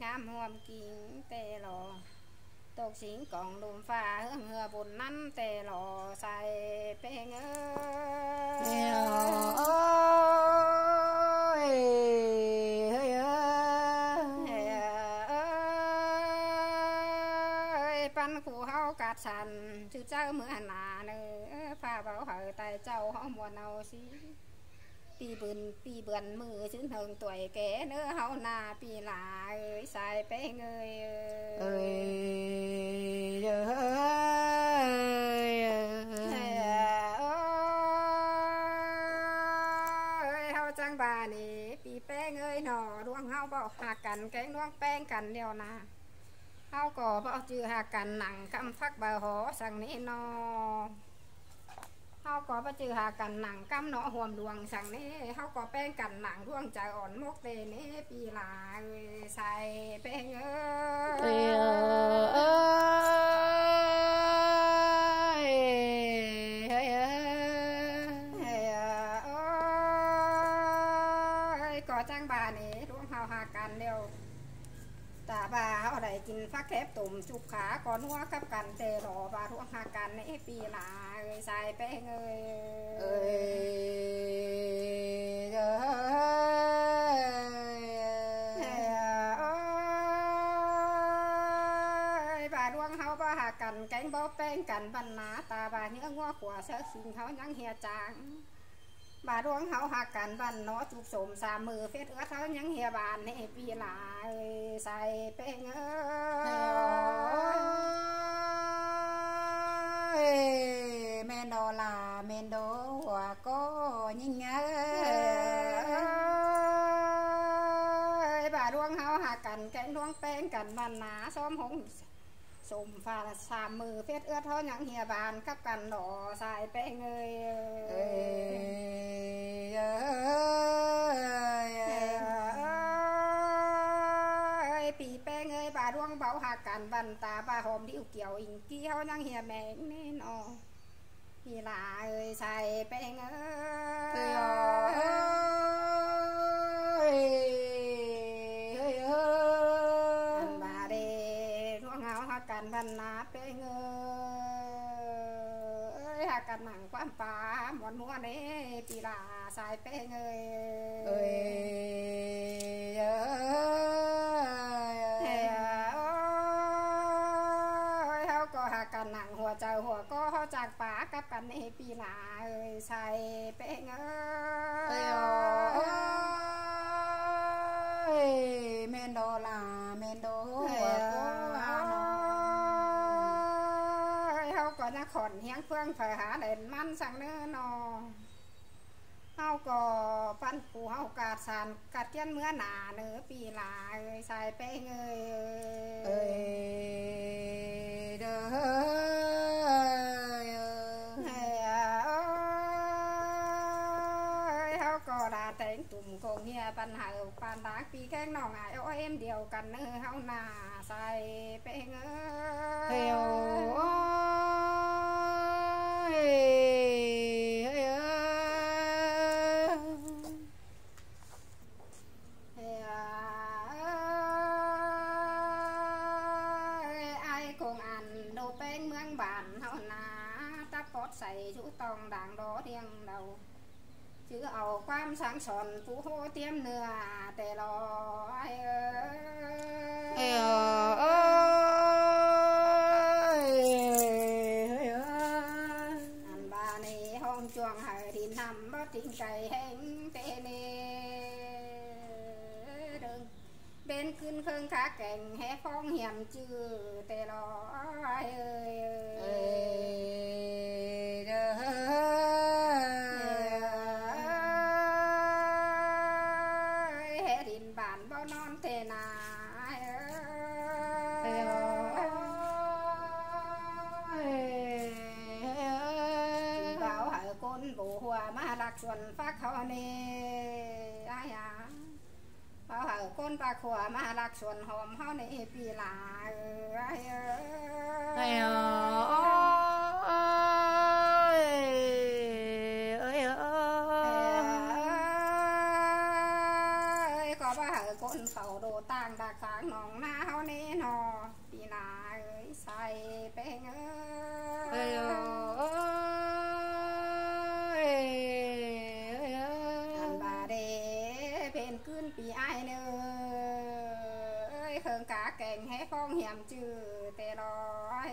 งามห่วมกิ่งเตหลอตกสิงกล่องลุมฟ้าเฮืองเหือบุญนั้นเตหลอใส่เป้งเอ้ยปันขู่เฮากาดสันชื่อเจ้าเมื่อหนาเนื้อผ้าเบาเหอไตเจ้าเฮามัวเนาสิปีเบือนมือชื้นเถิงตัวแก่เนื้อเฮาหน้าปีหลาเอ้ยใส่เป้งเอ้ยเอ้ยเอ้ยเฮาจังบานี่ปีแป้งเอ้ยหนอดวงเฮาบ่หักกันแกงดวงแป้งกันเดียวนะเฮาก็บ่จือหักกันหนังคำฟักบ่หอสั่งนี้นอเฮาก็บ่จือหากันหนังกำเนาะห่วมดวงสั่งนี้เฮาก็แป้งกันหนังดวงใจอ่อนมกเตนี้ปีหลาเอ้ยใส่แป้งเอ้ยก็จังบานี่ดวงเฮาหากันเดียวตาบ่าเฮาได้กินฟักแคบตุ่มจุกขาก่อนหัวกับกันเตรอบาดวงหากันในปีหลาเอ้ยใส่แป้งเอ้ยเอ้ยบาดวงเฮาบ่หากันแกงบ่แป้งกันบรรณาตาบ่าเนื้องัวขวาเสือขิงเฮายังเหียจางบาดวงเฮาหักกันบันเนาะจุกสมสามมือเฟสเท้ายังเฮียบานในปีหลาเอ้ยใส่เป้งเอ้ยแม่นโดลาแม่นโดหัวก็ยิ่งเอ้ยบาดวงเฮาหักกันแกงดวงแป้งกันบันหนาซ้อมหงสมฟ้าสามมือเฟสเท้ายังเฮียบานกับกันหนอใส่เป้งเอ้ยปีแป้งเอ้ยบาดวงเบาหักกันบันตาบาหอมดิ้วเกี่ยวอิงเกี้ยวยังเหียแมงแน่นอพี่ลาเอ้ยใส่แป้งเอ้ยอันบาเดดวงเฮาหักกันบันนาแป้งเอ้ยหักกันหนังความป่าหมอนมัวเน่ปีลาใส่แป้งเอ้ยกันหนังหัวใจหัวก็เขาจากป่ากับกันในปีหลาเอ้ยใส่เป้งเอ้ยเมนโดลาเมนโดหัวก็เขาก็จะขอนเฮียงเฟื่องเผยหาเด่นมันสั่งเนื้อนอเขาก็ปั้นปูเขากาดสานกัดเกี้ยนเมื่อหนาเนื้อปีหลาเอ้ยใส่เป้งเอ้ยเด้อเขาก็ด่าแต่งตุ่มโกงเฮียปัญหาปานดาปีแข้งน้องไอ้เอ็มเดียวกันเนื้อเขาหน้าใส่เป้งเอ้ใส่ชูตองด่างดอเรียงเดาชื่อเอาความสังสอนผู้โหเตรียมเนื้อแต่รออันบาในห้องจวงหายดินทำบ่ทิ้งใจแห้งเตเนเดิงเป็นขึ้นเครื่องขาแก่งแห่ฟ้องเหี่ยมจื้อแต่รอนอนเทนาเบาหายก้นบูหัวมาหลักส่วนฟักเขาเนี่เบาหายก้นปลาขวมาหลักส่วนหอมเขาในปีหลาก็ว่า คนเฝ้าโดต่างดา จากสางหนองนาเฮานี่นอปีนาเอ้ยใส่แป้งเอ้ยอันบาเดเพนขึ้นปีไอเนยเคิงกาแก่งให้ฟ้องเหี่ยมจื้อแต่รอย